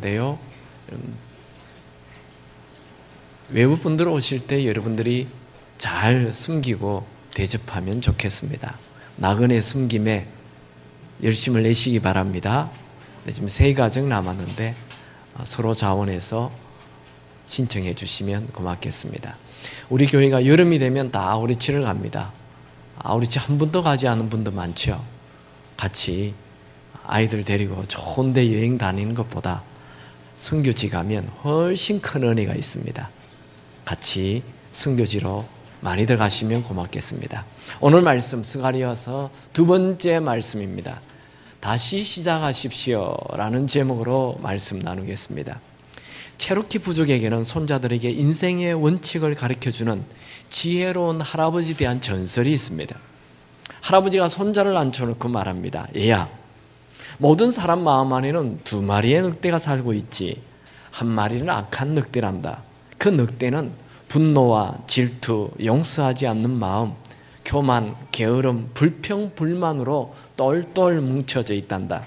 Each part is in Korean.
하는데요. 외부분들 오실 때 여러분들이 잘 숨기고 대접하면 좋겠습니다. 나그네 숨김에 열심을 내시기 바랍니다. 지금 3가정 남았는데 서로 자원해서 신청해 주시면 고맙겠습니다. 우리 교회가 여름이 되면 다 아우리치를 갑니다. 아우리치 한 번도 가지 않은 분도 많죠. 같이 아이들 데리고 좋은 데 여행 다니는 것보다 선교지 가면 훨씬 큰 은혜가 있습니다. 같이 선교지로 많이들 가시면 고맙겠습니다. 오늘 말씀 스가랴서 2번째 말씀입니다. 다시 시작하십시오 라는 제목으로 말씀 나누겠습니다. 체로키 부족에게는 손자들에게 인생의 원칙을 가르쳐주는 지혜로운 할아버지에 대한 전설이 있습니다. 할아버지가 손자를 앉혀놓고 말합니다. 얘야, 모든 사람 마음 안에는 2마리의 늑대가 살고 있지. 한 마리는 악한 늑대란다. 그 늑대는 분노와 질투, 용서하지 않는 마음, 교만, 게으름, 불평, 불만으로 똘똘 뭉쳐져 있단다.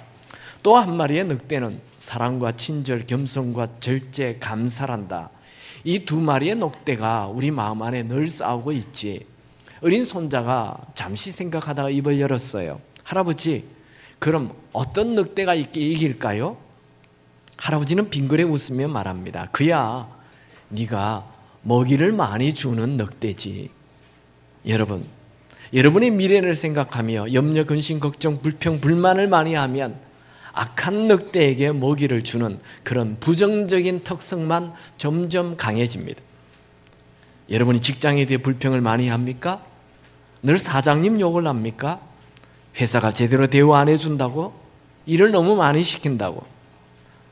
또 한 마리의 늑대는 사랑과 친절, 겸손과 절제, 감사란다. 이 2마리의 늑대가 우리 마음 안에 늘 싸우고 있지. 어린 손자가 잠시 생각하다가 입을 열었어요. 할아버지, 그럼 어떤 늑대가 이길까요? 할아버지는 빙그레 웃으며 말합니다. 그야 네가 먹이를 많이 주는 늑대지. 여러분, 여러분의 미래를 생각하며 염려, 근심, 걱정, 불평, 불만을 많이 하면 악한 늑대에게 먹이를 주는 그런 부정적인 특성만 점점 강해집니다. 여러분이 직장에 대해 불평을 많이 합니까? 늘 사장님 욕을 합니까? 회사가 제대로 대우 안 해준다고? 일을 너무 많이 시킨다고?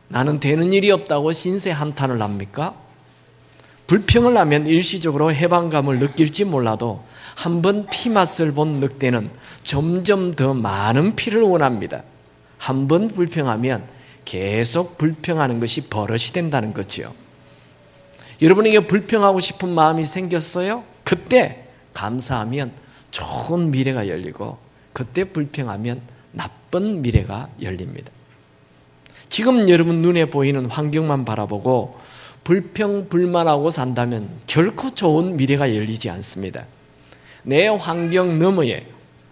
나는 되는 일이 없다고 신세 한탄을 합니까? 불평을 하면 일시적으로 해방감을 느낄지 몰라도 한번 피맛을 본 늑대는 점점 더 많은 피를 원합니다. 한번 불평하면 계속 불평하는 것이 버릇이 된다는 거지요. 여러분에게 불평하고 싶은 마음이 생겼어요? 그때 감사하면 좋은 미래가 열리고 그때 불평하면 나쁜 미래가 열립니다. 지금 여러분 눈에 보이는 환경만 바라보고 불평, 불만하고 산다면 결코 좋은 미래가 열리지 않습니다. 내 환경 너머에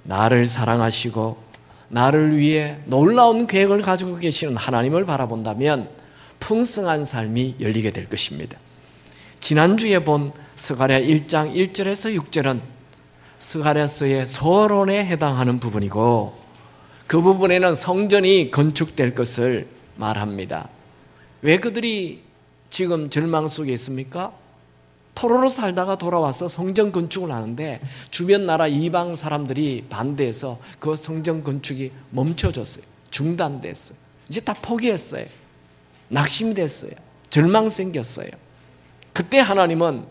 나를 사랑하시고 나를 위해 놀라운 계획을 가지고 계시는 하나님을 바라본다면 풍성한 삶이 열리게 될 것입니다. 지난주에 본 스가랴 1장 1절에서 6절은 스가랴서의 서론에 해당하는 부분이고 그 부분에는 성전이 건축될 것을 말합니다. 왜 그들이 지금 절망 속에 있습니까? 포로로 살다가 돌아와서 성전 건축을 하는데 주변 나라 이방 사람들이 반대해서 그 성전 건축이 멈춰졌어요. 중단됐어요. 이제 다 포기했어요. 낙심이 됐어요. 절망 생겼어요. 그때 하나님은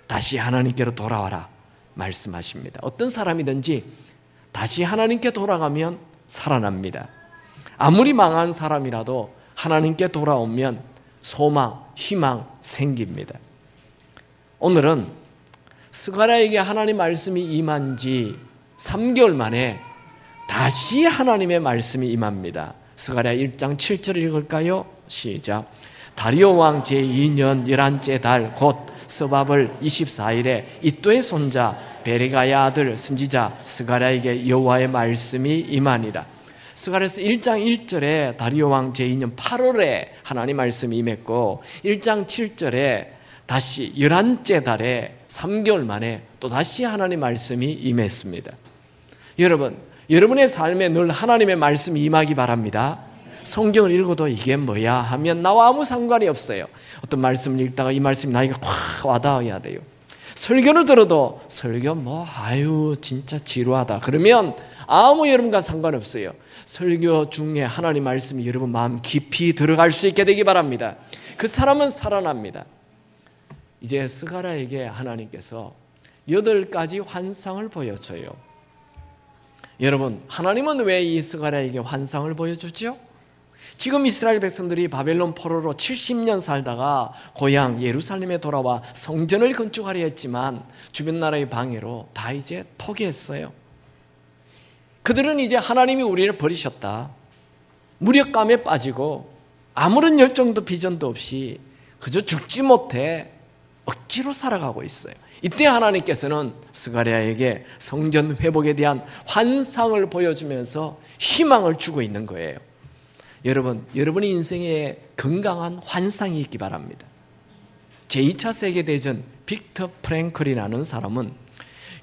다시 하나님께로 돌아와라 말씀하십니다. 어떤 사람이든지 다시 하나님께 돌아가면 살아납니다. 아무리 망한 사람이라도 하나님께 돌아오면 소망, 희망 생깁니다. 오늘은 스가랴에게 하나님 말씀이 임한 지 3개월 만에 다시 하나님의 말씀이 임합니다. 스가랴 1장 7절을 읽을까요? 시작. 다리오 왕 제2년 11째 달 곧 스바블 24일에 이또의 손자 베레가의 아들 선지자 스가랴에게 여호와의 말씀이 임하니라. 스가랴서 1장 1절에 다리오 왕 제2년 8월에 하나님 말씀이 임했고 1장 7절에 다시 11째 달에 3개월 만에 또 다시 하나님 말씀이 임했습니다. 여러분, 여러분의 삶에 늘 하나님의 말씀이 임하기 바랍니다. 성경을 읽어도 이게 뭐야 하면 나와 아무 상관이 없어요. 어떤 말씀을 읽다가 이 말씀이 나에게 확 와닿아야 돼요. 설교를 들어도 설교 아유 진짜 지루하다 그러면 아무 여러분과 상관없어요. 설교 중에 하나님 말씀이 여러분 마음 깊이 들어갈 수 있게 되기 바랍니다. 그 사람은 살아납니다. 이제 스가랴에게 하나님께서 8가지 환상을 보여줘요. 여러분, 하나님은 왜 이 스가랴에게 환상을 보여주죠? 지금 이스라엘 백성들이 바벨론 포로로 70년 살다가 고향 예루살렘에 돌아와 성전을 건축하려 했지만 주변 나라의 방해로 다 이제 포기했어요. 그들은 이제 하나님이 우리를 버리셨다. 무력감에 빠지고 아무런 열정도 비전도 없이 그저 죽지 못해 억지로 살아가고 있어요. 이때 하나님께서는 스가랴에게 성전 회복에 대한 환상을 보여주면서 희망을 주고 있는 거예요. 여러분, 여러분의 인생에 건강한 환상이 있기 바랍니다. 제2차 세계대전 빅터 프랭클이라는 사람은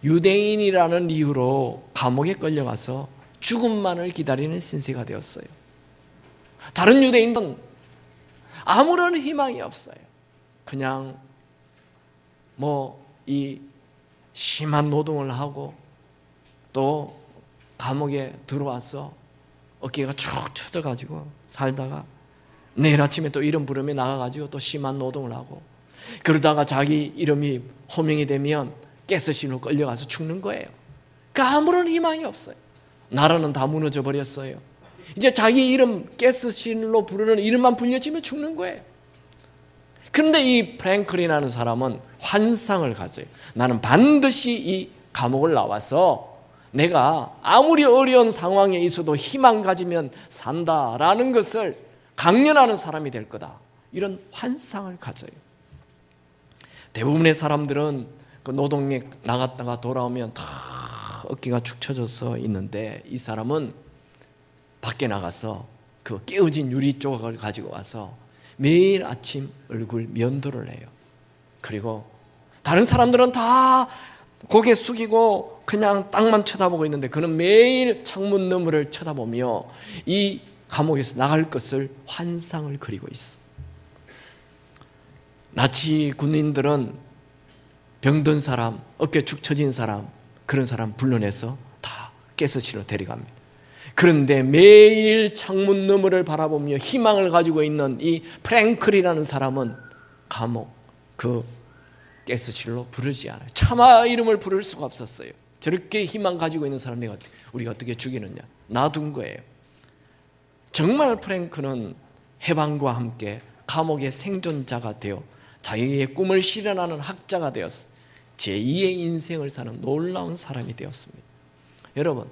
유대인이라는 이유로 감옥에 끌려가서 죽음만을 기다리는 신세가 되었어요. 다른 유대인은 아무런 희망이 없어요. 그냥 이 심한 노동을 하고 또 감옥에 들어와서 어깨가 쭉 처져가지고 살다가 내일 아침에 또 이름 부르며 나가가지고 또 심한 노동을 하고 그러다가 자기 이름이 호명이 되면 가스실로 끌려가서 죽는 거예요. 그러니까 아무런 희망이 없어요. 나라는 다 무너져 버렸어요. 이제 자기 이름 가스실로 부르는 이름만 불려지면 죽는 거예요. 그런데 이 프랭클이라는 사람은 환상을 가져요. 나는 반드시 이 감옥을 나와서 내가 아무리 어려운 상황에 있어도 희망 가지면 산다라는 것을 강연하는 사람이 될 거다. 이런 환상을 가져요. 대부분의 사람들은 그 노동에 나갔다가 돌아오면 다 어깨가 축 처져서 있는데 이 사람은 밖에 나가서 그 깨어진 유리 조각을 가지고 와서 매일 아침 얼굴 면도를 해요. 그리고 다른 사람들은 다 고개 숙이고 그냥 땅만 쳐다보고 있는데 그는 매일 창문 너머를 쳐다보며 이 감옥에서 나갈 것을 환상을 그리고 있어. 나치 군인들은 병든 사람, 어깨 축 처진 사람, 그런 사람 불러내서 다 가스실로 데려갑니다. 그런데 매일 창문 너머를 바라보며 희망을 가지고 있는 이 프랭클이라는 사람은 감옥, 그 가스실로 부르지 않아요. 차마 이름을 부를 수가 없었어요. 저렇게 희망 가지고 있는 사람 우리가 어떻게 죽이느냐. 놔둔 거예요. 정말 프랭클은 해방과 함께 감옥의 생존자가 되어 자기의 꿈을 실현하는 학자가 되었어. 제2의 인생을 사는 놀라운 사람이 되었습니다. 여러분,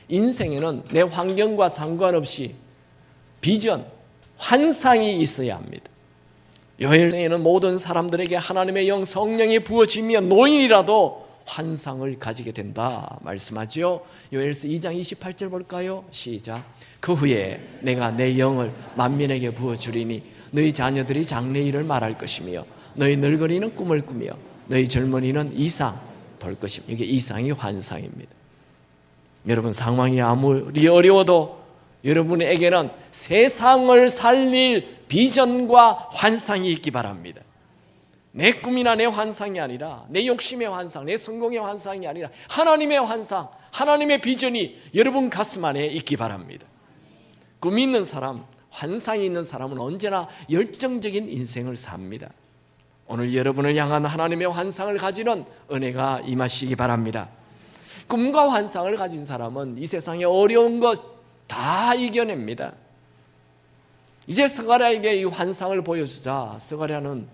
인생에는 내 환경과 상관없이 비전, 환상이 있어야 합니다. 요엘에는 모든 사람들에게 하나님의 영 성령이 부어지면 노인이라도 환상을 가지게 된다 말씀하지요. 요엘서 2장 28절 볼까요? 시작. 그 후에 내가 내 영을 만민에게 부어주리니 너희 자녀들이 장래일을 말할 것이며 너희 늙은이는 꿈을 꾸며 너희 젊은이는 이상 볼 것이며 이게 이상이 환상입니다. 여러분 상황이 아무리 어려워도 여러분에게는 세상을 살릴 비전과 환상이 있기 바랍니다. 내 꿈이나 내 환상이 아니라 내 욕심의 환상, 내 성공의 환상이 아니라 하나님의 환상, 하나님의 비전이 여러분 가슴 안에 있기 바랍니다. 꿈이 있는 사람, 환상이 있는 사람은 언제나 열정적인 인생을 삽니다. 오늘 여러분을 향한 하나님의 환상을 가지는 은혜가 임하시기 바랍니다. 꿈과 환상을 가진 사람은 이 세상에 어려운 것 다 이겨냅니다. 이제 스가랴에게 이 환상을 보여주자 스가랴는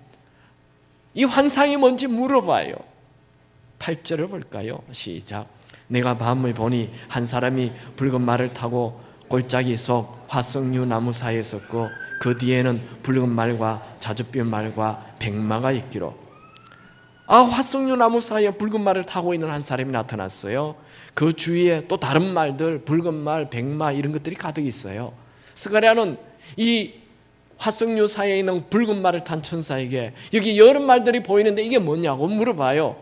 이 환상이 뭔지 물어봐요. 8절을 볼까요? 시작. 내가 밤을 보니 한 사람이 붉은 말을 타고 골짜기 속 화석류 나무 사이에 섰고 그 뒤에는 붉은 말과 자줏빛 말과 백마가 있기로. 화석류 나무 사이에 붉은 말을 타고 있는 한 사람이 나타났어요. 그 주위에 또 다른 말들, 붉은 말, 백마 이런 것들이 가득 있어요. 스가랴는 이 화석류 사이에 있는 붉은 말을 탄 천사에게 여기 여러 말들이 보이는데 이게 뭐냐고 물어봐요.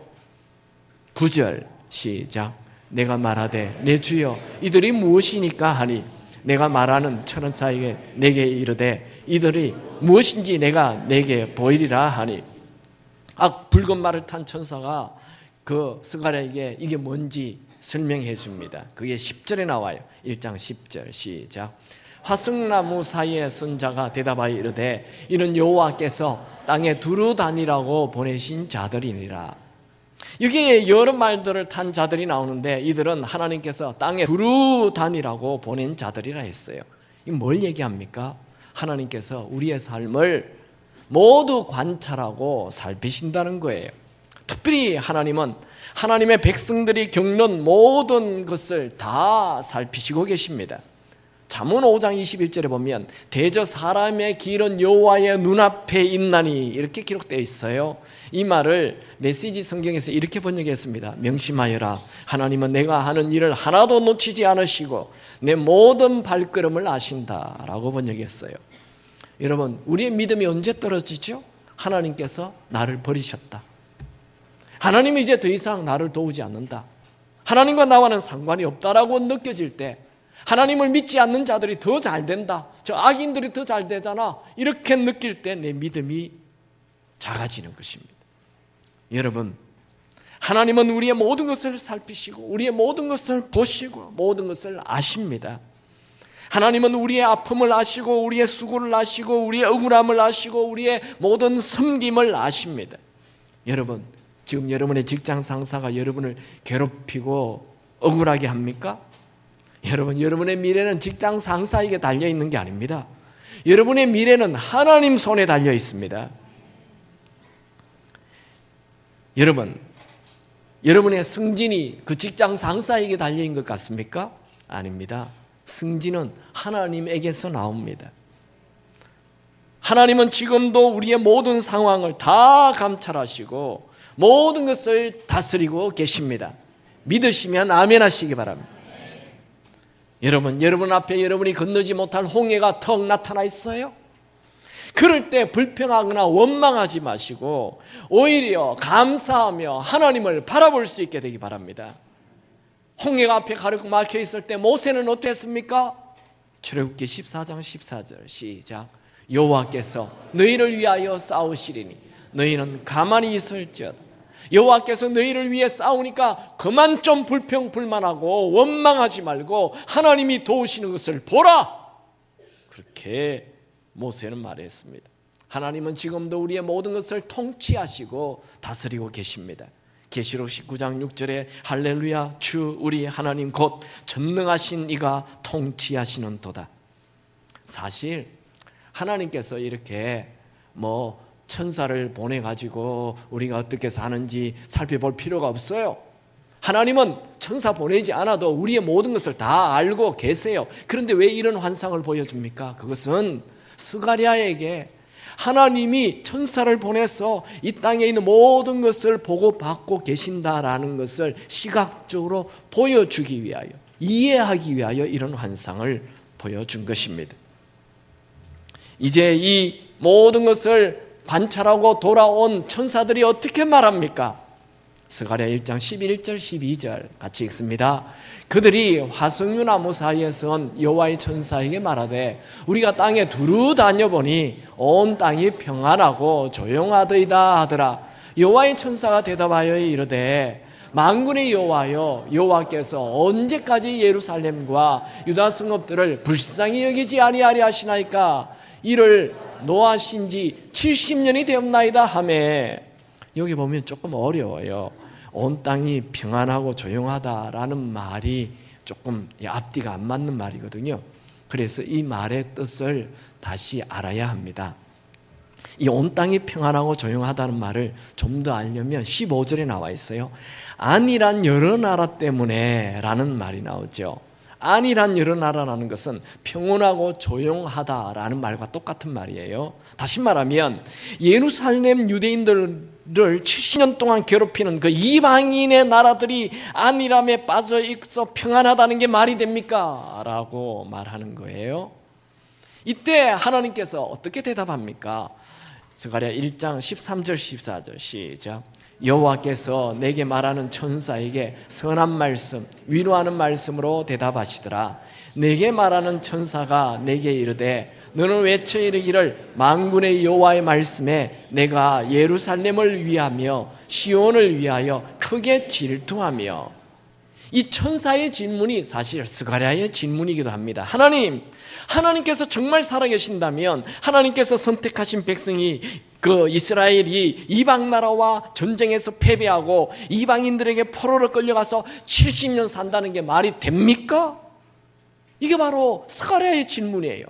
9절 시작. 내가 말하되 내 주여 이들이 무엇이니까 하니 내가 말하는 천사에게 내게 이르되 이들이 무엇인지 내가 내게 보이리라 하니 붉은 말을 탄 천사가 그 스가랴에게 이게 뭔지 설명해 줍니다. 그게 10절에 나와요. 1장 10절 시작. 화석나무 사이에 선 자가 대답하여 이르되 이는 여호와께서 땅에 두루 다니라고 보내신 자들이니라. 여기에 여러 말들을 탄 자들이 나오는데 이들은 하나님께서 땅에 두루 다니라고 보낸 자들이라 했어요. 이 뭘 얘기합니까? 하나님께서 우리의 삶을 모두 관찰하고 살피신다는 거예요. 특별히 하나님은 하나님의 백성들이 겪는 모든 것을 다 살피시고 계십니다. 잠언 5장 21절에 보면 대저 사람의 길은 여호와의 눈앞에 있나니 이렇게 기록되어 있어요. 이 말을 메시지 성경에서 이렇게 번역했습니다. 명심하여라. 하나님은 내가 하는 일을 하나도 놓치지 않으시고 내 모든 발걸음을 아신다라고 번역했어요. 여러분, 우리의 믿음이 언제 떨어지죠? 하나님께서 나를 버리셨다. 하나님이 이제 더 이상 나를 도우지 않는다. 하나님과 나와는 상관이 없다라고 느껴질 때, 하나님을 믿지 않는 자들이 더 잘 된다, 저 악인들이 더 잘 되잖아, 이렇게 느낄 때 내 믿음이 작아지는 것입니다. 여러분, 하나님은 우리의 모든 것을 살피시고 우리의 모든 것을 보시고 모든 것을 아십니다. 하나님은 우리의 아픔을 아시고 우리의 수고를 아시고 우리의 억울함을 아시고 우리의 모든 섬김을 아십니다. 여러분, 지금 여러분의 직장 상사가 여러분을 괴롭히고 억울하게 합니까? 여러분, 여러분의 미래는 직장 상사에게 달려있는 게 아닙니다. 여러분의 미래는 하나님 손에 달려 있습니다. 여러분, 여러분의 승진이 그 직장 상사에게 달려있는 것 같습니까? 아닙니다. 승진은 하나님에게서 나옵니다. 하나님은 지금도 우리의 모든 상황을 다 감찰하시고 모든 것을 다스리고 계십니다. 믿으시면 아멘 하시기 바랍니다. 여러분 앞에 여러분이 건너지 못할 홍해가 턱 나타나 있어요. 그럴 때 불평하거나 원망하지 마시고 오히려 감사하며 하나님을 바라볼 수 있게 되기 바랍니다. 홍해가 앞에 가르고 막혀 있을 때 모세는 어땠습니까? 출애굽기 14장 14절 시작. 여호와께서 너희를 위하여 싸우시리니 너희는 가만히 있을지어다. 여호와께서 너희를 위해 싸우니까 그만 좀 불평불만하고 원망하지 말고 하나님이 도우시는 것을 보라. 그렇게 모세는 말했습니다. 하나님은 지금도 우리의 모든 것을 통치하시고 다스리고 계십니다. 계시록 19장 6절에 할렐루야, 주 우리 하나님 곧 전능하신 이가 통치하시는 도다. 사실 하나님께서 이렇게 천사를 보내가지고 우리가 어떻게 사는지 살펴볼 필요가 없어요. 하나님은 천사 보내지 않아도 우리의 모든 것을 다 알고 계세요. 그런데 왜 이런 환상을 보여줍니까? 그것은 스가랴에게 하나님이 천사를 보내서 이 땅에 있는 모든 것을 보고받고 계신다라는 것을 시각적으로 보여주기 위하여, 이해하기 위하여 이런 환상을 보여준 것입니다. 이제 이 모든 것을 관찰하고 돌아온 천사들이 어떻게 말합니까? 스가랴 1장 11절 12절 같이 읽습니다. 그들이 화석류나무 사이에서 온 여호와의 천사에게 말하되 우리가 땅에 두루 다녀보니 온 땅이 평안하고 조용하더이다 하더라. 여호와의 천사가 대답하여 이르되 만군의 여호와여, 여호와께서 언제까지 예루살렘과 유다 성읍들을 불쌍히 여기지 아니하리 하시나이까? 이를 노하신 지 70년이 되었나이다 하매. 여기 보면 조금 어려워요. 온 땅이 평안하고 조용하다라는 말이 조금 앞뒤가 안 맞는 말이거든요. 그래서 이 말의 뜻을 다시 알아야 합니다. 이 온 땅이 평안하고 조용하다는 말을 좀 더 알려면 15절에 나와 있어요. 안이란 여러 나라 때문에 라는 말이 나오죠. 안이란 여러 나라라는 것은 평온하고 조용하다라는 말과 똑같은 말이에요. 다시 말하면 예루살렘 유대인들을 70년 동안 괴롭히는 그 이방인의 나라들이 안일함에 빠져 있어 평안하다는 게 말이 됩니까? 라고 말하는 거예요. 이때 하나님께서 어떻게 대답합니까? 스가랴 1장 13절 14절 시작. 여호와께서 내게 말하는 천사에게 선한 말씀, 위로하는 말씀으로 대답하시더라. 내게 말하는 천사가 내게 이르되 너는 외쳐 이르기를 만군의 여호와의 말씀에 내가 예루살렘을 위하며 시온을 위하여 크게 질투하며. 이 천사의 질문이 사실 스가랴의 질문이기도 합니다. 하나님께서 정말 살아계신다면 하나님께서 선택하신 백성이 그 이스라엘이 이방 나라와 전쟁에서 패배하고 이방인들에게 포로로 끌려가서 70년 산다는 게 말이 됩니까? 이게 바로 스가랴의 질문이에요.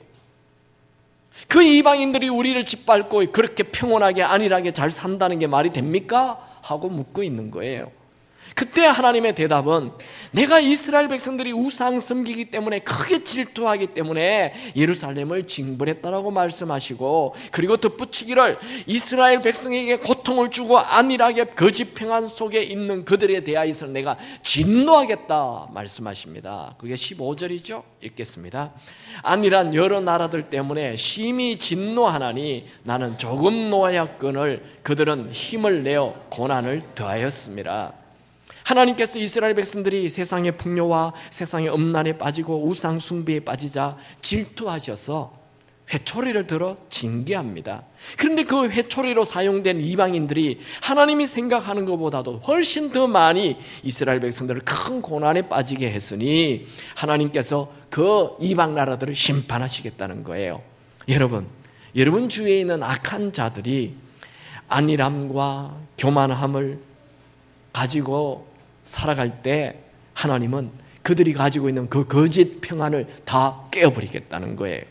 그 이방인들이 우리를 짓밟고 그렇게 평온하게 안일하게 잘 산다는 게 말이 됩니까? 하고 묻고 있는 거예요. 그때 하나님의 대답은 내가 이스라엘 백성들이 우상 섬기기 때문에 크게 질투하기 때문에 예루살렘을 징벌했다라고 말씀하시고, 그리고 덧붙이기를 이스라엘 백성에게 고통을 주고 안일하게 거짓 평안 속에 있는 그들에 대하여서 내가 진노하겠다 말씀하십니다. 그게 15절이죠. 읽겠습니다. 안일한 여러 나라들 때문에 심히 진노하나니 나는 조금 노하였거늘 그들은 힘을 내어 고난을 더하였습니다. 하나님께서 이스라엘 백성들이 세상의 풍요와 세상의 음란에 빠지고 우상 숭배에 빠지자 질투하셔서 회초리를 들어 징계합니다. 그런데 그 회초리로 사용된 이방인들이 하나님이 생각하는 것보다도 훨씬 더 많이 이스라엘 백성들을 큰 고난에 빠지게 했으니 하나님께서 그 이방 나라들을 심판하시겠다는 거예요. 여러분 주위에 있는 악한 자들이 안일함과 교만함을 가지고 살아갈 때 하나님은 그들이 가지고 있는 그 거짓 평안을 다 깨어버리겠다는 거예요.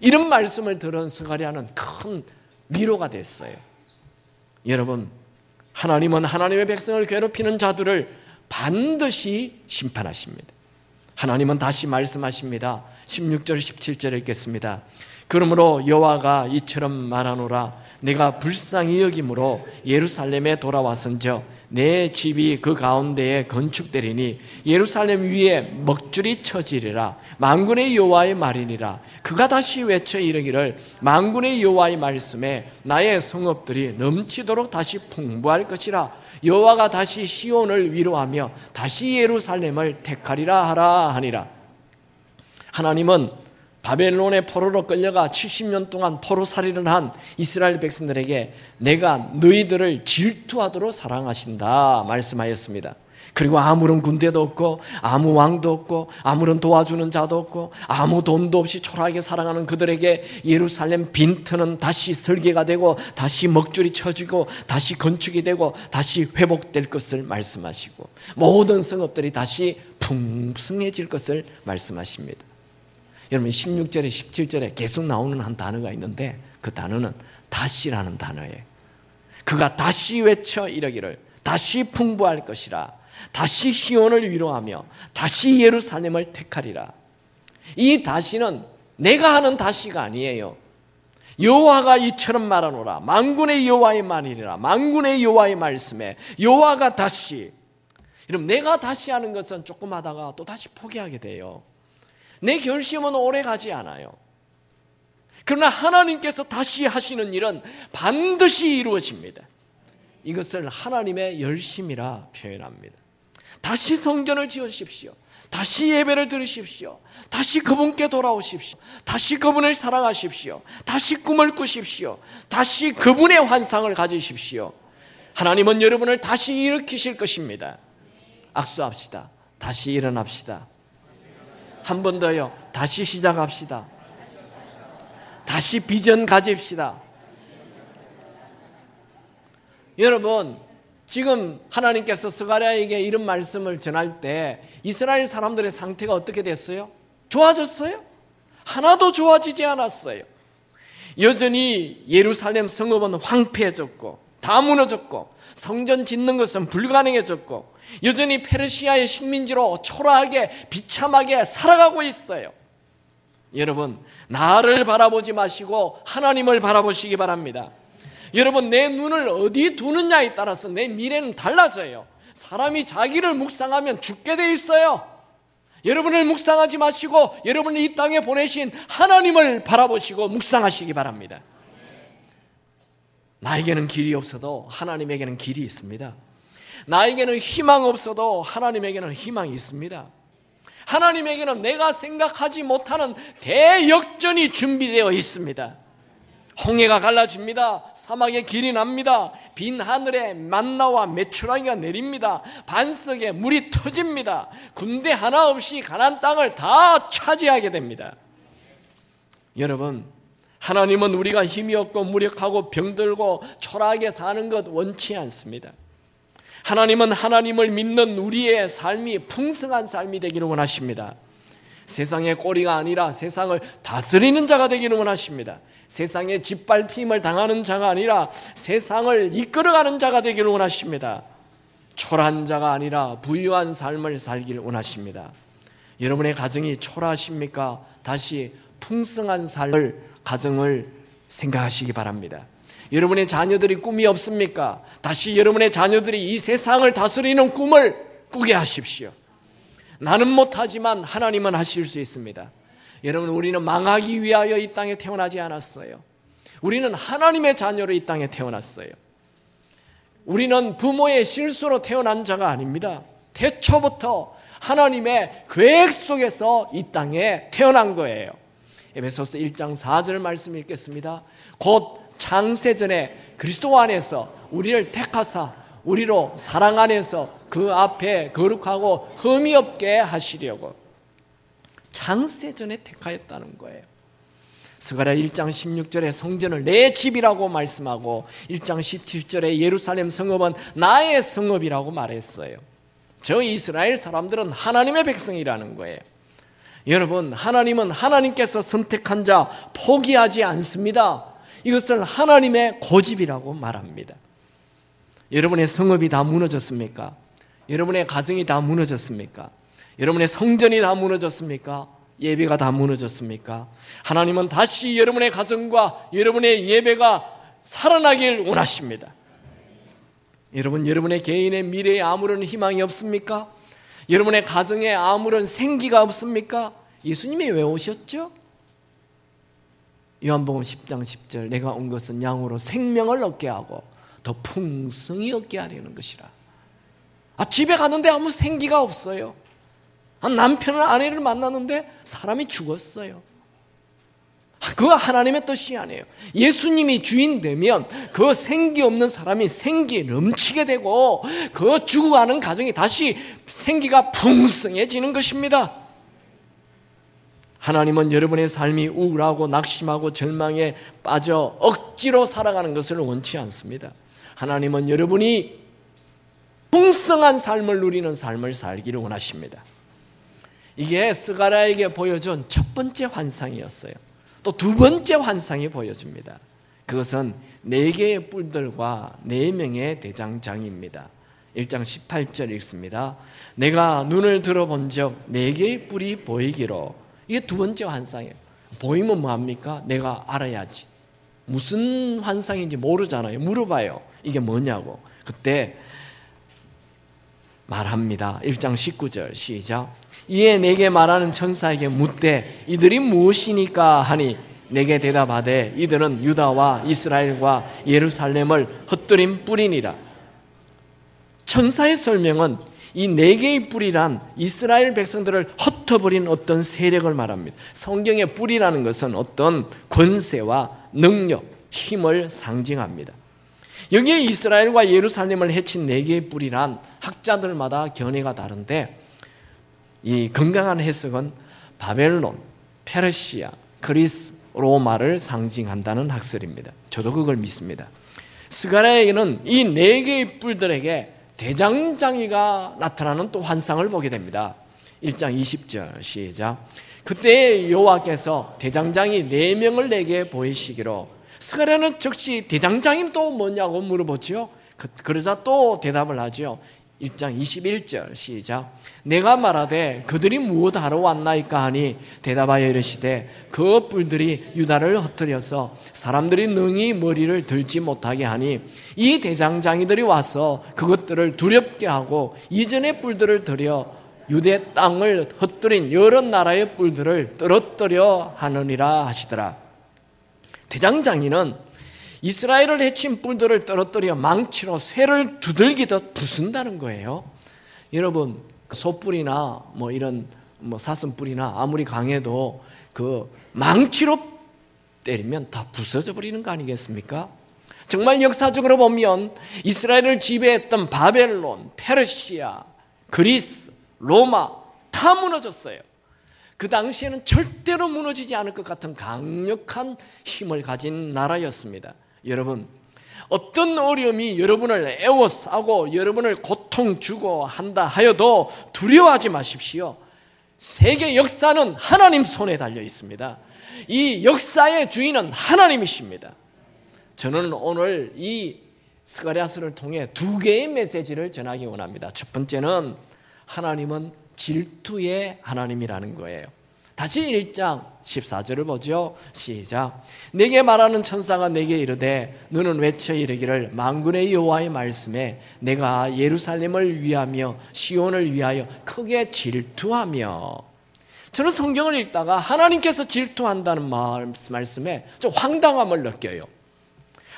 이런 말씀을 들은 스가랴는 큰 위로가 됐어요. 여러분, 하나님은 하나님의 백성을 괴롭히는 자들을 반드시 심판하십니다. 하나님은 다시 말씀하십니다. 16절 17절 읽겠습니다. 그러므로 여호와가 이처럼 말하노라. 내가 불쌍히 여김으로 예루살렘에 돌아와선저 내 집이 그 가운데에 건축되리니 예루살렘 위에 먹줄이 쳐지리라. 만군의 여호와의 말이니라. 그가 다시 외쳐 이르기를 만군의 여호와의 말씀에 나의 성읍들이 넘치도록 다시 풍부할 것이라. 여호와가 다시 시온을 위로하며 다시 예루살렘을 택하리라 하라 하니라. 하나님은 바벨론의 포로로 끌려가 70년 동안 포로살이를 한 이스라엘 백성들에게 내가 너희들을 질투하도록 사랑하신다 말씀하였습니다. 그리고 아무런 군대도 없고 아무 왕도 없고 아무런 도와주는 자도 없고 아무 돈도 없이 초라하게 살아가는 그들에게 예루살렘 빈터는 다시 설계가 되고 다시 먹줄이 쳐지고 다시 건축이 되고 다시 회복될 것을 말씀하시고 모든 성읍들이 다시 풍성해질 것을 말씀하십니다. 여러분 16절에 17절에 계속 나오는 한 단어가 있는데 그 단어는 다시라는 단어예요. 그가 다시 외쳐 이르기를 다시 풍부할 것이라. 다시 시온을 위로하며 다시 예루살렘을 택하리라. 이 다시는 내가 하는 다시가 아니에요. 여호와가 이처럼 말하노라. 만군의 여호와의 말이라. 만군의 여호와의 말씀에 여호와가 다시. 여러분 내가 다시 하는 것은 조금 하다가 또 다시 포기하게 돼요. 내 결심은 오래 가지 않아요. 그러나 하나님께서 다시 하시는 일은 반드시 이루어집니다. 이것을 하나님의 열심이라 표현합니다. 다시 성전을 지으십시오. 다시 예배를 드리십시오. 다시 그분께 돌아오십시오. 다시 그분을 사랑하십시오. 다시 꿈을 꾸십시오. 다시 그분의 환상을 가지십시오. 하나님은 여러분을 다시 일으키실 것입니다. 악수합시다. 다시 일어납시다. 한 번 더요. 다시 시작합시다. 다시 비전 가집시다. 여러분, 지금 하나님께서 스가랴에게 이런 말씀을 전할 때 이스라엘 사람들의 상태가 어떻게 됐어요? 좋아졌어요? 하나도 좋아지지 않았어요. 여전히 예루살렘 성읍은 황폐해졌고 다 무너졌고 성전 짓는 것은 불가능해졌고 여전히 페르시아의 식민지로 초라하게 비참하게 살아가고 있어요. 여러분, 나를 바라보지 마시고 하나님을 바라보시기 바랍니다. 여러분, 내 눈을 어디 두느냐에 따라서 내 미래는 달라져요. 사람이 자기를 묵상하면 죽게 돼 있어요. 여러분을 묵상하지 마시고 여러분을 이 땅에 보내신 하나님을 바라보시고 묵상하시기 바랍니다. 나에게는 길이 없어도 하나님에게는 길이 있습니다. 나에게는 희망 없어도 하나님에게는 희망이 있습니다. 하나님에게는 내가 생각하지 못하는 대역전이 준비되어 있습니다. 홍해가 갈라집니다. 사막에 길이 납니다. 빈 하늘에 만나와 메추라기가 내립니다. 반석에 물이 터집니다. 군대 하나 없이 가나안 땅을 다 차지하게 됩니다. 여러분, 하나님은 우리가 힘이 없고 무력하고 병들고 초라하게 사는 것 원치 않습니다. 하나님은 하나님을 믿는 우리의 삶이 풍성한 삶이 되기를 원하십니다. 세상의 꼬리가 아니라 세상을 다스리는 자가 되기를 원하십니다. 세상에 짓밟힘을 당하는 자가 아니라 세상을 이끌어가는 자가 되기를 원하십니다. 초라한 자가 아니라 부유한 삶을 살기를 원하십니다. 여러분의 가정이 초라하십니까? 다시 풍성한 삶을, 가정을 생각하시기 바랍니다. 여러분의 자녀들이 꿈이 없습니까? 다시 여러분의 자녀들이 이 세상을 다스리는 꿈을 꾸게 하십시오. 나는 못하지만 하나님은 하실 수 있습니다. 여러분, 우리는 망하기 위하여 이 땅에 태어나지 않았어요. 우리는 하나님의 자녀로 이 땅에 태어났어요. 우리는 부모의 실수로 태어난 자가 아닙니다. 태초부터 하나님의 계획 속에서 이 땅에 태어난 거예요. 에베소서 1장 4절 말씀 읽겠습니다. 곧 창세전에 그리스도 안에서 우리를 택하사 우리로 사랑 안에서 그 앞에 거룩하고 흠이 없게 하시려고 창세전에 택하였다는 거예요. 스가랴 1장 16절에 성전을 내 집이라고 말씀하고 1장 17절에 예루살렘 성읍은 나의 성읍이라고 말했어요. 저 이스라엘 사람들은 하나님의 백성이라는 거예요. 여러분, 하나님은 하나님께서 선택한 자 포기하지 않습니다. 이것을 하나님의 고집이라고 말합니다. 여러분의 성읍이 다 무너졌습니까? 여러분의 가정이 다 무너졌습니까? 여러분의 성전이 다 무너졌습니까? 예배가 다 무너졌습니까? 하나님은 다시 여러분의 가정과 여러분의 예배가 살아나길 원하십니다. 여러분, 여러분의 개인의 미래에 아무런 희망이 없습니까? 여러분의 가정에 아무런 생기가 없습니까? 예수님이 왜 오셨죠? 요한복음 10장 10절, 내가 온 것은 양으로 생명을 얻게 하고 더 풍성히 얻게 하려는 것이라. 집에 갔는데 아무 생기가 없어요. 남편을, 아내를 만났는데 사람이 죽었어요. 그거 하나님의 뜻이 아니에요. 예수님이 주인 되면 그 생기 없는 사람이 생기 넘치게 되고 그 죽어가는 가정이 다시 생기가 풍성해지는 것입니다. 하나님은 여러분의 삶이 우울하고 낙심하고 절망에 빠져 억지로 살아가는 것을 원치 않습니다. 하나님은 여러분이 풍성한 삶을 누리는 삶을 살기를 원하십니다. 이게 스가랴에게 보여준 첫 번째 환상이었어요. 또 두 번째 환상이 보여줍니다. 그것은 4개의 뿔들과 4명의 대장장입니다. 1장 18절 읽습니다. 내가 눈을 들어본 적 4개의 뿔이 보이기로. 이게 두 번째 환상이에요. 보이면 뭐합니까? 내가 알아야지. 무슨 환상인지 모르잖아요. 물어봐요. 이게 뭐냐고. 그때 말합니다. 1장 19절 시작. 이에 내게 말하는 천사에게 묻되 이들이 무엇이니까 하니 내게 대답하되 이들은 유다와 이스라엘과 예루살렘을 흩뜨린 뿔이니라. 천사의 설명은 이 4개의 뿔이란 이스라엘 백성들을 흩어버린 어떤 세력을 말합니다. 성경의 뿔이라는 것은 어떤 권세와 능력, 힘을 상징합니다. 여기에 이스라엘과 예루살렘을 해친 4개의 뿔이란 학자들마다 견해가 다른데 이 건강한 해석은 바벨론, 페르시아, 그리스, 로마를 상징한다는 학설입니다. 저도 그걸 믿습니다. 스가랴에게는 이 4개의 뿔들에게 대장장이가 나타나는 또 환상을 보게 됩니다. 1장 20절 시작. 그때 여호와께서 대장장이 4명을 내게 보이시기로. 스가랴는 즉시 대장장이 또 뭐냐고 물어보죠. 그러자 또 대답을 하죠. 1장 21절 시작. 내가 말하되 그들이 무엇하러 왔나이까 하니 대답하여 이르시되 그 뿔들이 유다를 흩뜨려서 사람들이 능히 머리를 들지 못하게 하니 이 대장장이들이 와서 그것들을 두렵게 하고 이전의 뿔들을 들여 유대 땅을 흩뜨린 여러 나라의 뿔들을 떨어뜨려 하느니라 하시더라. 대장장이는 이스라엘을 해친 뿔들을 떨어뜨려 망치로 쇠를 두들기듯 부순다는 거예요. 여러분, 소뿔이나 이런 사슴뿔이나 아무리 강해도 그 망치로 때리면 다 부서져 버리는 거 아니겠습니까? 정말 역사적으로 보면 이스라엘을 지배했던 바벨론, 페르시아, 그리스, 로마 다 무너졌어요. 그 당시에는 절대로 무너지지 않을 것 같은 강력한 힘을 가진 나라였습니다. 여러분, 어떤 어려움이 여러분을 애워싸고 여러분을 고통 주고 한다 하여도 두려워하지 마십시오. 세계 역사는 하나님 손에 달려 있습니다. 이 역사의 주인은 하나님이십니다. 저는 오늘 이 스가랴서를 통해 두 개의 메시지를 전하기 원합니다. 첫 번째는 하나님은 질투의 하나님이라는 거예요. 다시 1장 14절을 보죠. 시작. 내게 말하는 천사가 내게 이르되 너는 외쳐 이르기를 만군의 여호와의 말씀에 내가 예루살렘을 위하며 시온을 위하여 크게 질투하며. 저는 성경을 읽다가 하나님께서 질투한다는 말씀에 좀 황당함을 느껴요.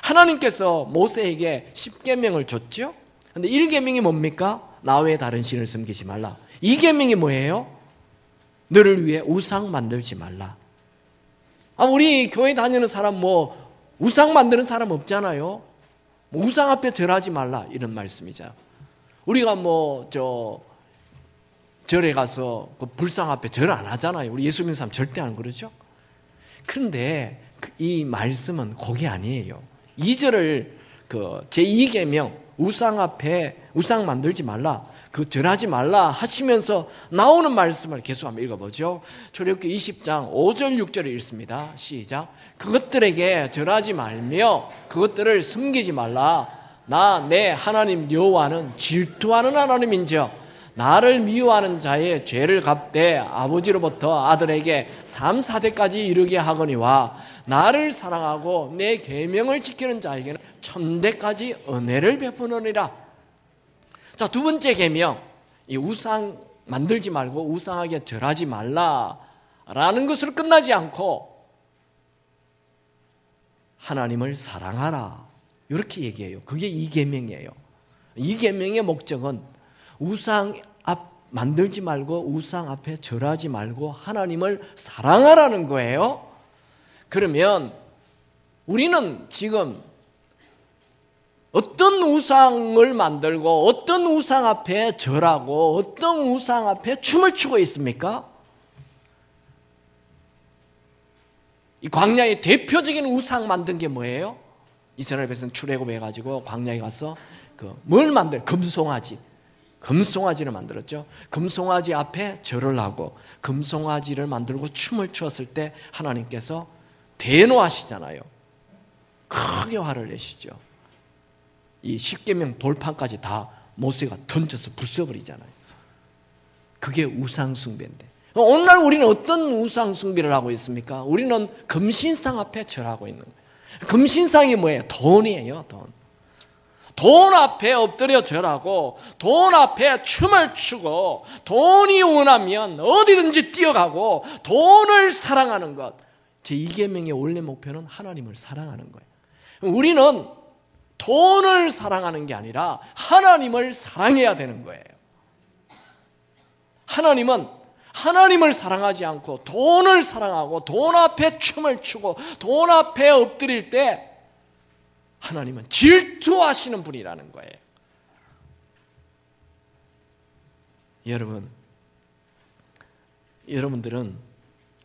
하나님께서 모세에게 10계명을 줬죠. 그런데 1계명이 뭡니까? 나 외에 다른 신을 섬기지 말라. 2계명이 뭐예요? 너를 위해 우상 만들지 말라. 우리 교회 다니는 사람 우상 만드는 사람 없잖아요. 우상 앞에 절하지 말라 이런 말씀이죠. 우리가 절에 가서 그 불상 앞에 절 안 하잖아요. 우리 예수 믿는 사람 절대 안 그러죠. 그런데 이 말씀은 그게 아니에요. 2절을 제2계명 우상 앞에 우상 만들지 말라, 그 절하지 말라 하시면서 나오는 말씀을 계속 한번 읽어보죠. 출애굽기 20장 5절 6절을 읽습니다. 시작. 그것들에게 절하지 말며 그것들을 숨기지 말라. 나 내 하나님 여호와는 질투하는 하나님인지여 나를 미워하는 자의 죄를 갚되 아버지로부터 아들에게 3, 4대까지 이르게 하거니와 나를 사랑하고 내 계명을 지키는 자에게는 1000대까지 은혜를 베푸느니라. 자, 두 번째 계명, 이 우상 만들지 말고 우상하게 절하지 말라라는 것으로 끝나지 않고 하나님을 사랑하라 이렇게 얘기해요. 그게 이 계명이에요. 이 계명의 목적은 우상 만들지 말고 우상 앞에 절하지 말고 하나님을 사랑하라는 거예요. 그러면 우리는 지금 어떤 우상을 만들고 어떤 우상 앞에 절하고 어떤 우상 앞에 춤을 추고 있습니까? 이 광야의 대표적인 우상 만든 게 뭐예요? 이스라엘 백성 출애굽해 가지고 광야에 가서 뭘 금송아지를 만들었죠. 금송아지 앞에 절을 하고 금송아지를 만들고 춤을 추었을 때 하나님께서 대노하시잖아요. 크게 화를 내시죠. 이 10계명 돌판까지 다 모세가 던져서 부숴버리잖아요. 그게 우상숭배인데 오늘날 우리는 어떤 우상숭배를 하고 있습니까? 우리는 금신상 앞에 절하고 있는 거예요. 금신상이 뭐예요? 돈이에요. 돈 앞에 엎드려 절하고 돈 앞에 춤을 추고 돈이 원하면 어디든지 뛰어가고 돈을 사랑하는 것. 제2계명의 원래 목표는 하나님을 사랑하는 거예요. 우리는 돈을 사랑하는 게 아니라 하나님을 사랑해야 되는 거예요. 하나님은 하나님을 사랑하지 않고 돈을 사랑하고 돈 앞에 춤을 추고 돈 앞에 엎드릴 때 하나님은 질투하시는 분이라는 거예요. 여러분들은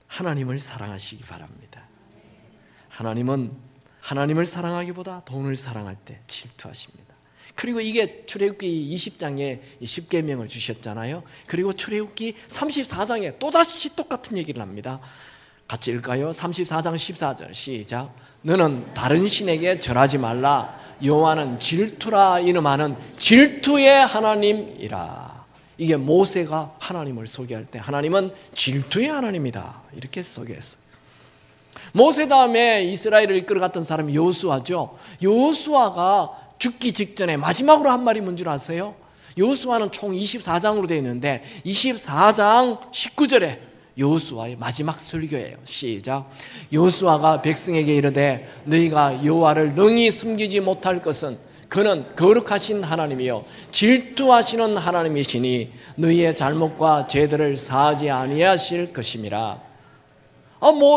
하나님을 사랑하시기 바랍니다. 하나님은 하나님을 사랑하기보다 돈을 사랑할 때 질투하십니다. 그리고 이게 출애굽기 20장에 10계명을 주셨잖아요. 그리고 출애굽기 34장에 또다시 똑같은 얘기를 합니다. 같이 읽을까요? 34장 14절 시작. 너는 다른 신에게 절하지 말라. 여호와는 질투라 이름하는 질투의 하나님이라. 이게 모세가 하나님을 소개할 때 하나님은 질투의 하나님이다 이렇게 소개했어요. 모세 다음에 이스라엘을 이끌어갔던 사람이 여호수아죠. 여호수아가 죽기 직전에 마지막으로 한 말이 뭔지 아세요? 여호수아는 총 24장으로 되어 있는데 24장 19절에 여호수아의 마지막 설교예요. 시작. 여호수아가 백성에게 이르되 너희가 여호와를 능히 숨기지 못할 것은 그는 거룩하신 하나님이요 질투하시는 하나님이시니 너희의 잘못과 죄들을 사하지 아니하실 것임이라.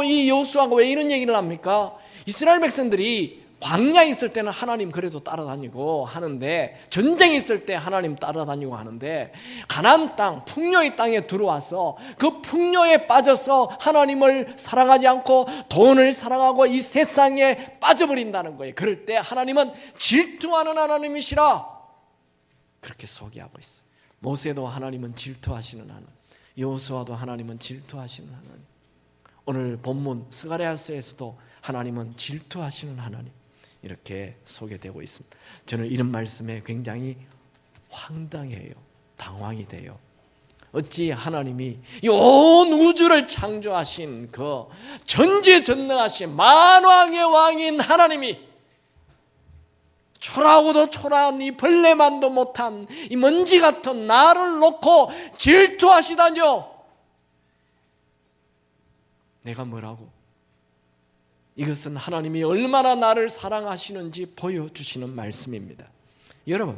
이 여호수아가 왜 이런 얘기를 합니까? 이스라엘 백성들이 광야에 있을 때는 하나님 그래도 따라다니고 하는데 전쟁이 있을 때 하나님 따라다니고 하는데 가나안 땅, 풍요의 땅에 들어와서 그 풍요에 빠져서 하나님을 사랑하지 않고 돈을 사랑하고 이 세상에 빠져버린다는 거예요. 그럴 때 하나님은 질투하는 하나님이시라 그렇게 소개하고 있어요. 모세도 하나님은 질투하시는 하나님, 여호수아도 하나님은 질투하시는 하나님. 오늘 본문 스가랴서에서도 하나님은 질투하시는 하나님. 이렇게 소개되고 있습니다. 저는 이런 말씀에 굉장히 황당해요. 당황이 돼요. 어찌 하나님이 온 우주를 창조하신 그 전지전능하신 만왕의 왕인 하나님이 초라하고도 초라한 이 벌레만도 못한 이 먼지 같은 나를 놓고 질투하시다뇨. 내가 뭐라고? 이것은 하나님이 얼마나 나를 사랑하시는지 보여주시는 말씀입니다. 여러분,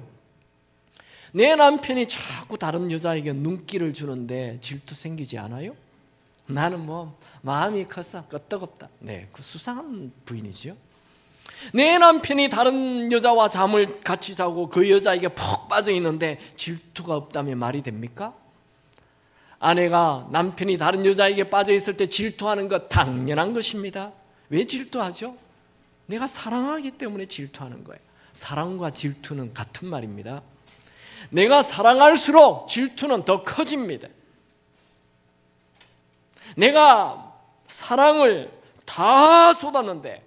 내 남편이 자꾸 다른 여자에게 눈길을 주는데 질투 생기지 않아요? 나는 뭐 마음이 커서 끄떡없다. 네, 그 수상한 부인이지요. 내 남편이 다른 여자와 잠을 같이 자고 그 여자에게 푹 빠져 있는데 질투가 없다면 말이 됩니까? 아내가 남편이 다른 여자에게 빠져 있을 때 질투하는 것 당연한 것입니다. 왜 질투하죠? 내가 사랑하기 때문에 질투하는 거예요. 사랑과 질투는 같은 말입니다. 내가 사랑할수록 질투는 더 커집니다. 내가 사랑을 다 쏟았는데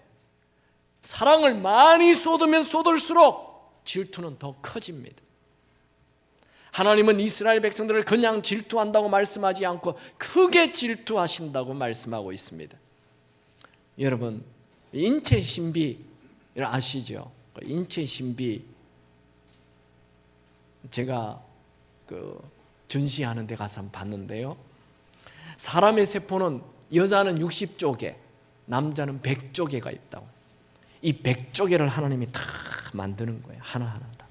사랑을 많이 쏟으면 쏟을수록 질투는 더 커집니다. 하나님은 이스라엘 백성들을 그냥 질투한다고 말씀하지 않고 크게 질투하신다고 말씀하고 있습니다. 여러분, 인체 신비 아시죠? 인체 신비 제가 전시하는 데 가서 봤는데요. 사람의 세포는 여자는 60조개, 남자는 100조개가 있다고. 이 100조개를 하나님이 다 만드는 거예요. 하나하나 다.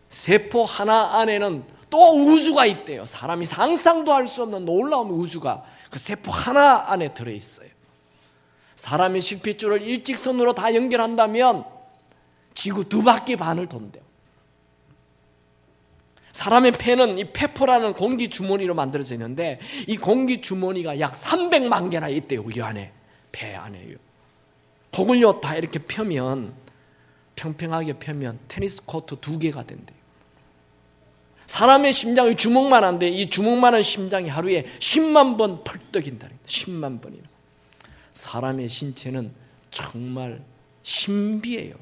세포 하나 안에는 또 우주가 있대요. 사람이 상상도 할 수 없는 놀라운 우주가 그 세포 하나 안에 들어있어요. 사람의 실핏줄을 일직선으로 다 연결한다면 지구 2바퀴 반을 돈대요. 사람의 폐는 이 폐포라는 공기 주머니로 만들어져 있는데 이 공기 주머니가 약 300만 개나 있대요. 이 안에, 폐 안에요. 그걸요 다 이렇게 펴면, 평평하게 펴면 테니스 코트 2개가 된대요. 사람의 심장이 주먹만 한데 이 주먹만한 심장이 하루에 10만 번 펄떡인다. 10만 번이나. 사람의 신체는 정말 신비해요.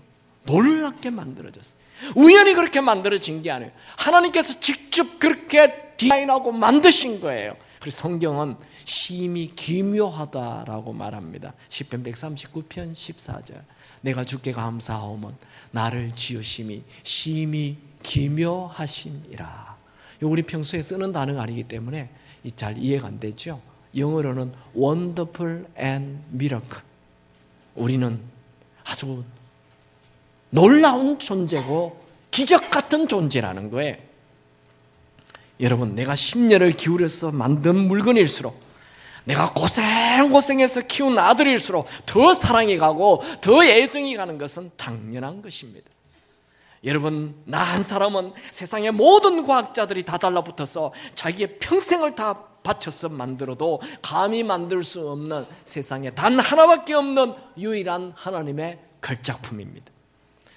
놀랍게 만들어졌어요. 우연히 그렇게 만들어진 게 아니에요. 하나님께서 직접 그렇게 디자인하고 만드신 거예요. 그래서 성경은 심히 기묘하다라고 말합니다. 시편 139편 14절. 내가 주께 감사하오면 나를 지으심이 심히 기묘하시니라. 우리 평소에 쓰는 단어가 아니기 때문에 잘 이해가 안 되죠. 영어로는 wonderful and miracle. 우리는 아주 놀라운 존재고 기적 같은 존재라는 거예요. 여러분, 내가 심려를 기울여서 만든 물건일수록, 내가 고생해서 키운 아들일수록 더 사랑이 가고 더 애정이 가는 것은 당연한 것입니다. 여러분, 나 한 사람은 세상의 모든 과학자들이 다 달라붙어서 자기의 평생을 다 바쳐서 만들어도 감히 만들 수 없는, 세상에 단 하나밖에 없는 유일한 하나님의 걸작품입니다.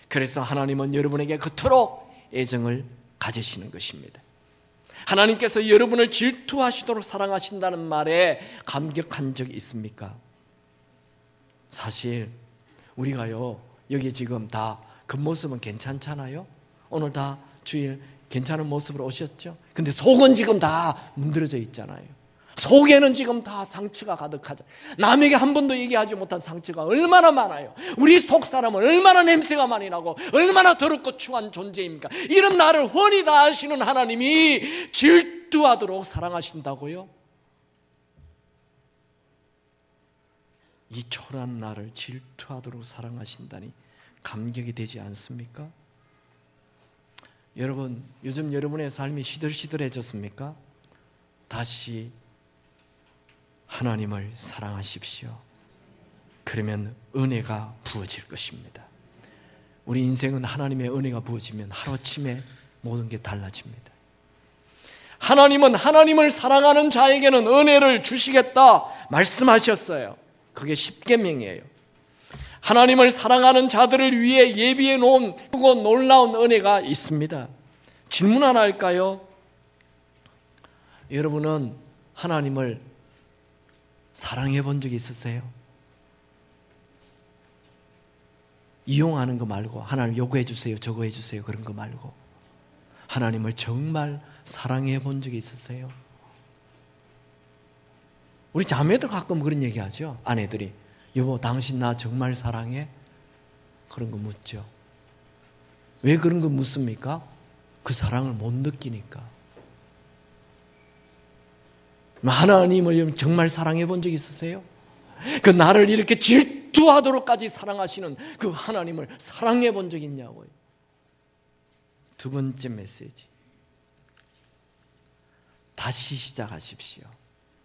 그래서 하나님은 여러분에게 그토록 애정을 가지시는 것입니다. 하나님께서 여러분을 질투하시도록 사랑하신다는 말에 감격한 적이 있습니까? 사실 우리가요, 여기 지금 다 겉모습은 괜찮잖아요. 오늘 다 주일 괜찮은 모습으로 오셨죠? 근데 속은 지금 다 문드러져 있잖아요. 속에는 지금 다 상처가 가득하잖아요. 남에게 한 번도 얘기하지 못한 상처가 얼마나 많아요. 우리 속 사람은 얼마나 냄새가 많이 나고 얼마나 더럽고 추한 존재입니까? 이런 나를 훤히 다 아시는 하나님이 질투하도록 사랑하신다고요? 이 초라한 나를 질투하도록 사랑하신다니 감격이 되지 않습니까? 여러분, 요즘 여러분의 삶이 시들시들해졌습니까? 다시 하나님을 사랑하십시오. 그러면 은혜가 부어질 것입니다. 우리 인생은 하나님의 은혜가 부어지면 하루아침에 모든 게 달라집니다. 하나님은 하나님을 사랑하는 자에게는 은혜를 주시겠다 말씀하셨어요. 그게 십계명이에요. 하나님을 사랑하는 자들을 위해 예비해 놓은 크고 놀라운 은혜가 있습니다. 질문 하나 할까요? 여러분은 하나님을 사랑해 본 적이 있으세요? 이용하는 거 말고, 하나님 요거 해주세요, 저거 해주세요, 그런 거 말고, 하나님을 정말 사랑해 본 적이 있으세요? 우리 자매들 가끔 그런 얘기 하죠. 아내들이, 여보 당신 나 정말 사랑해? 그런 거 묻죠. 왜 그런 거 묻습니까? 그 사랑을 못 느끼니까. 하나님을 정말 사랑해 본 적 있으세요? 그 나를 이렇게 질투하도록까지 사랑하시는 그 하나님을 사랑해 본 적 있냐고요. 두 번째 메시지, 다시 시작하십시오.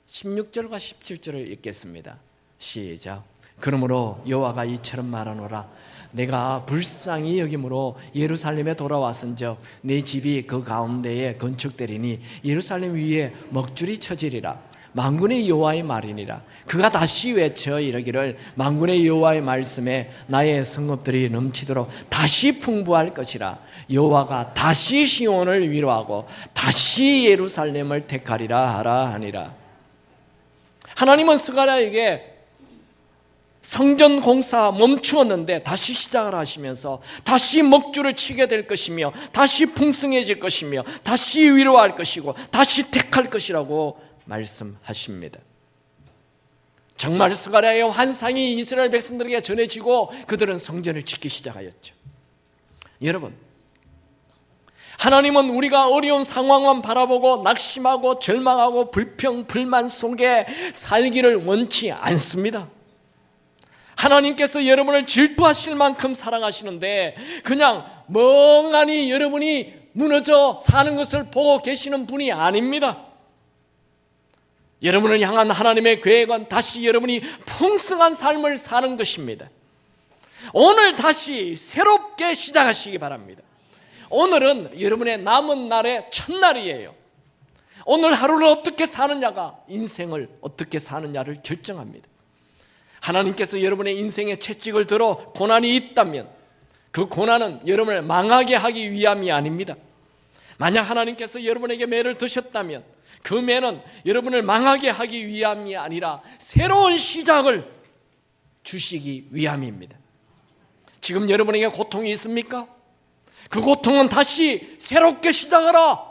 16절과 17절을 읽겠습니다. 시작. 그러므로 여호와가 이처럼 말하노라. 내가 불쌍히 여김으로 예루살렘에 돌아왔은즉 내 집이 그 가운데에 건축되리니 예루살렘 위에 먹줄이 쳐지리라. 만군의 여호와의 말이니라. 그가 다시 외쳐 이르기를 만군의 여호와의 말씀에 나의 성읍들이 넘치도록 다시 풍부할 것이라. 여호와가 다시 시온을 위로하고 다시 예루살렘을 택하리라 하라 하니라. 하나님은 스가랴에게 성전 공사 멈추었는데 다시 시작을 하시면서 다시 먹줄을 치게 될 것이며 다시 풍성해질 것이며 다시 위로할 것이고 다시 택할 것이라고 말씀하십니다. 정말 스가랴의 환상이 이스라엘 백성들에게 전해지고 그들은 성전을 짓기 시작하였죠. 여러분, 하나님은 우리가 어려운 상황만 바라보고 낙심하고 절망하고 불평, 불만 속에 살기를 원치 않습니다. 하나님께서 여러분을 질투하실 만큼 사랑하시는데 그냥 멍하니 여러분이 무너져 사는 것을 보고 계시는 분이 아닙니다. 여러분을 향한 하나님의 계획은 다시 여러분이 풍성한 삶을 사는 것입니다. 오늘 다시 새롭게 시작하시기 바랍니다. 오늘은 여러분의 남은 날의 첫날이에요. 오늘 하루를 어떻게 사느냐가 인생을 어떻게 사느냐를 결정합니다. 하나님께서 여러분의 인생의 채찍을 들어 고난이 있다면 그 고난은 여러분을 망하게 하기 위함이 아닙니다. 만약 하나님께서 여러분에게 매를 드셨다면 그 매는 여러분을 망하게 하기 위함이 아니라 새로운 시작을 주시기 위함입니다. 지금 여러분에게 고통이 있습니까? 그 고통은 다시 새롭게 시작하라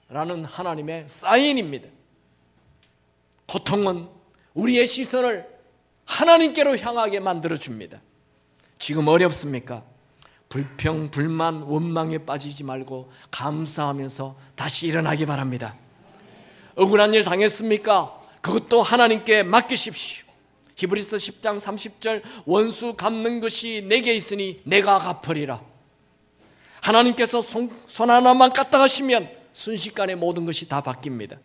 라는 하나님의 사인입니다. 고통은 우리의 시선을 하나님께로 향하게 만들어줍니다. 지금 어렵습니까? 불평, 불만, 원망에 빠지지 말고 감사하면서 다시 일어나기 바랍니다. 억울한 일 당했습니까? 그것도 하나님께 맡기십시오. 히브리서 10장 30절 원수 갚는 것이 내게 있으니 내가 갚으리라. 하나님께서 손 하나만 까딱하시면 순식간에 모든 것이 다 바뀝니다.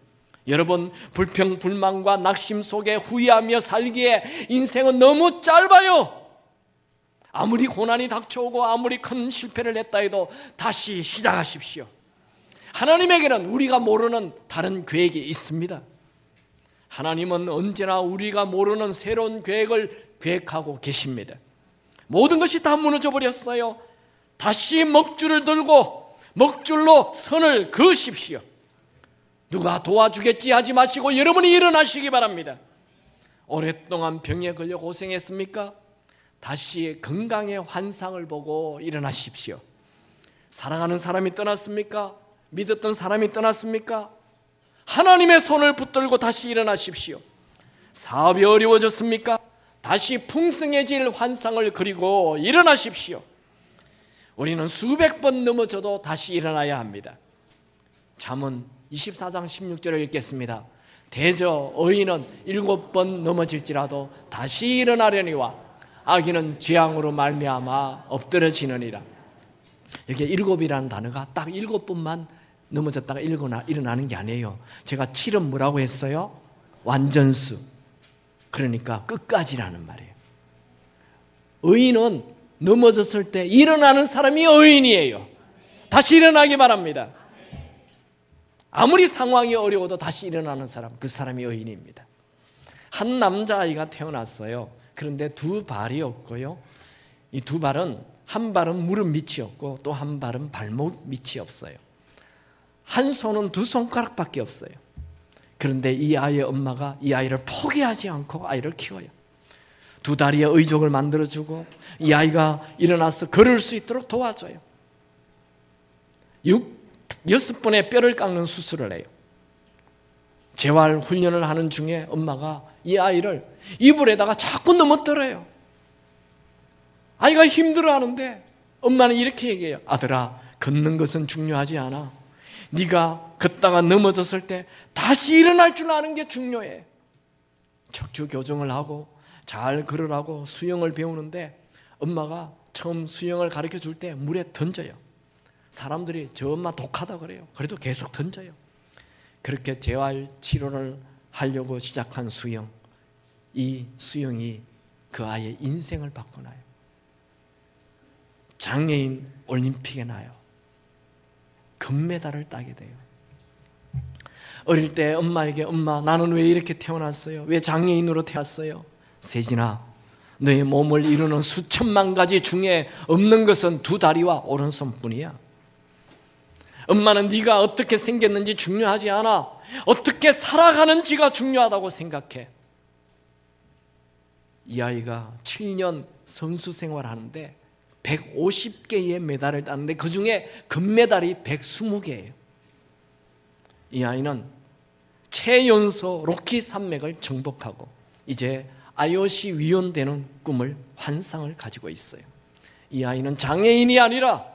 여러분, 불평, 불만과 낙심 속에 후회하며 살기에 인생은 너무 짧아요. 아무리 고난이 닥쳐오고 아무리 큰 실패를 했다 해도 다시 시작하십시오. 하나님에게는 우리가 모르는 다른 계획이 있습니다. 하나님은 언제나 우리가 모르는 새로운 계획을 계획하고 계십니다. 모든 것이 다 무너져 버렸어요. 다시 먹줄을 들고 먹줄로 선을 그으십시오. 누가 도와주겠지 하지 마시고 여러분이 일어나시기 바랍니다. 오랫동안 병에 걸려 고생했습니까? 다시 건강의 환상을 보고 일어나십시오. 사랑하는 사람이 떠났습니까? 믿었던 사람이 떠났습니까? 하나님의 손을 붙들고 다시 일어나십시오. 사업이 어려워졌습니까? 다시 풍성해질 환상을 그리고 일어나십시오. 우리는 수백 번 넘어져도 다시 일어나야 합니다. 잠언 24장 16절을 읽겠습니다. 대저 의인은 7번 넘어질지라도 다시 일어나려니와 악인은 재앙으로 말미암아 엎드러지느니라. 여기 7이라는 단어가 딱 7번만 넘어졌다가 일어나는 게 아니에요. 제가 7은 뭐라고 했어요? 완전수. 그러니까 끝까지라는 말이에요. 의인은 넘어졌을 때 일어나는 사람이 의인이에요. 다시 일어나기 바랍니다. 아무리 상황이 어려워도 다시 일어나는 사람, 그 사람이 의인입니다. 한 남자아이가 태어났어요. 그런데 두 발이 없고요. 이 두 발은, 한 발은 무릎 밑이 없고 또 한 발은 발목 밑이 없어요. 한 손은 2손가락밖에 없어요. 그런데 이 아이의 엄마가 이 아이를 포기하지 않고 아이를 키워요. 두 다리에 의족을 만들어주고 이 아이가 일어나서 걸을 수 있도록 도와줘요. 6번의 뼈를 깎는 수술을 해요. 재활 훈련을 하는 중에 엄마가 이 아이를 이불에다가 자꾸 넘어뜨려요. 아이가 힘들어하는데 엄마는 이렇게 얘기해요. 아들아, 걷는 것은 중요하지 않아. 네가 걷다가 넘어졌을 때 다시 일어날 줄 아는 게 중요해. 척추 교정을 하고 잘 걸으라고 수영을 배우는데 엄마가 처음 수영을 가르쳐 줄 때 물에 던져요. 사람들이 저 엄마 독하다 그래요. 그래도 계속 던져요. 그렇게 재활 치료를 하려고 시작한 수영, 이 수영이 그 아이의 인생을 바꿔놔요. 장애인 올림픽에 나요. 금메달을 따게 돼요. 어릴 때 엄마에게 엄마, 나는 왜 이렇게 태어났어요? 왜 장애인으로 태어났어요? 세진아, 너의 몸을 이루는 수천만 가지 중에 없는 것은 두 다리와 오른손뿐이야. 엄마는 네가 어떻게 생겼는지 중요하지 않아. 어떻게 살아가는지가 중요하다고 생각해. 이 아이가 7년 선수 생활하는데 150개의 메달을 따는데 그 중에 금메달이 120개예요. 이 아이는 최연소 로키 산맥을 정복하고 이제 IOC 위원 되는 꿈을 환상을 가지고 있어요. 이 아이는 장애인이 아니라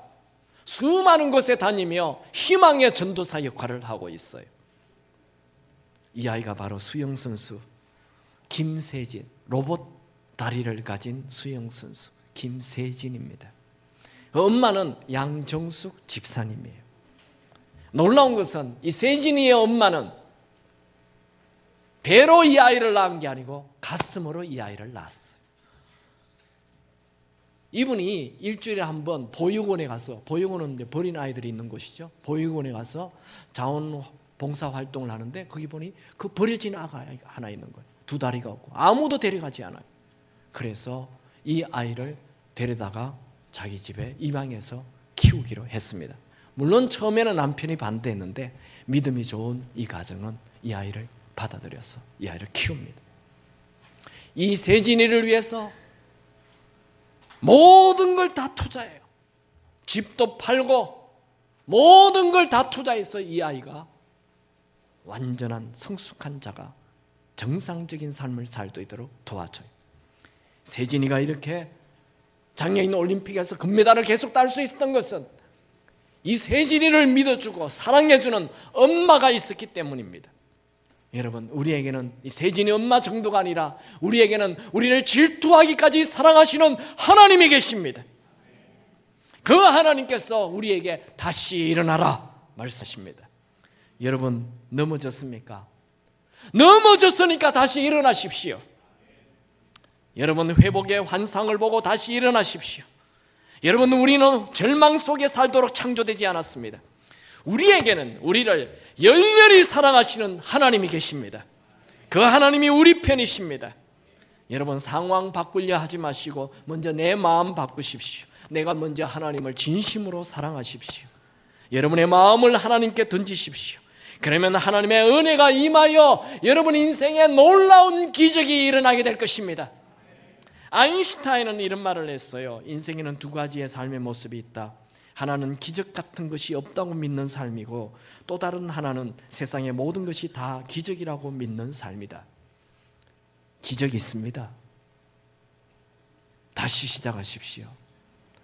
수많은 곳에 다니며 희망의 전도사 역할을 하고 있어요. 이 아이가 바로 수영선수 김세진, 로봇 다리를 가진 수영선수 김세진입니다. 엄마는 양정숙 집사님이에요. 놀라운 것은 이 세진이의 엄마는 배로 이 아이를 낳은 게 아니고 가슴으로 이 아이를 낳았어요. 이분이 일주일에 한 번 보육원에 가서, 보육원은 이제 버린 아이들이 있는 곳이죠. 보육원에 가서 자원봉사 활동을 하는데 거기 보니 그 버려진 아가 하나 있는 거예요. 두 다리가 없고 아무도 데려가지 않아요. 그래서 이 아이를 데려다가 자기 집에 입양해서 키우기로 했습니다. 물론 처음에는 남편이 반대했는데 믿음이 좋은 이 가정은 이 아이를 받아들여서 이 아이를 키웁니다. 이 세진이를 위해서 모든 걸 다 투자해요. 집도 팔고 모든 걸 다 투자해서 이 아이가 완전한 성숙한 자가 정상적인 삶을 살 수 있도록 도와줘요. 세진이가 이렇게 장애인 올림픽에서 금메달을 계속 딸 수 있었던 것은 이 세진이를 믿어주고 사랑해주는 엄마가 있었기 때문입니다. 여러분, 우리에게는 이 세진이 엄마 정도가 아니라 우리에게는 우리를 질투하기까지 사랑하시는 하나님이 계십니다. 그 하나님께서 우리에게 다시 일어나라 말씀하십니다. 여러분, 넘어졌습니까? 넘어졌으니까 다시 일어나십시오. 여러분, 회복의 환상을 보고 다시 일어나십시오. 여러분, 우리는 절망 속에 살도록 창조되지 않았습니다. 우리에게는 우리를 열렬히 사랑하시는 하나님이 계십니다. 그 하나님이 우리 편이십니다. 여러분, 상황 바꾸려 하지 마시고 먼저 내 마음 바꾸십시오. 내가 먼저 하나님을 진심으로 사랑하십시오. 여러분의 마음을 하나님께 던지십시오. 그러면 하나님의 은혜가 임하여 여러분 인생에 놀라운 기적이 일어나게 될 것입니다. 아인슈타인은 이런 말을 했어요. 인생에는 두 가지의 삶의 모습이 있다. 하나는 기적 같은 것이 없다고 믿는 삶이고 또 다른 하나는 세상의 모든 것이 다 기적이라고 믿는 삶이다. 기적이 있습니다. 다시 시작하십시오.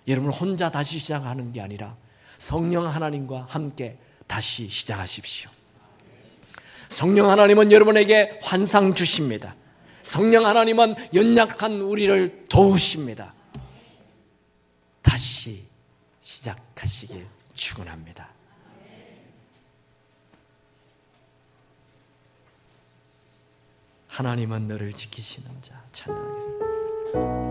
여러분 혼자 다시 시작하는 게 아니라 성령 하나님과 함께 다시 시작하십시오. 성령 하나님은 여러분에게 환상 주십니다. 성령 하나님은 연약한 우리를 도우십니다. 다시 시작하시길 축원합니다. 하나님은 너를 지키시는 자 찬양하겠습니다.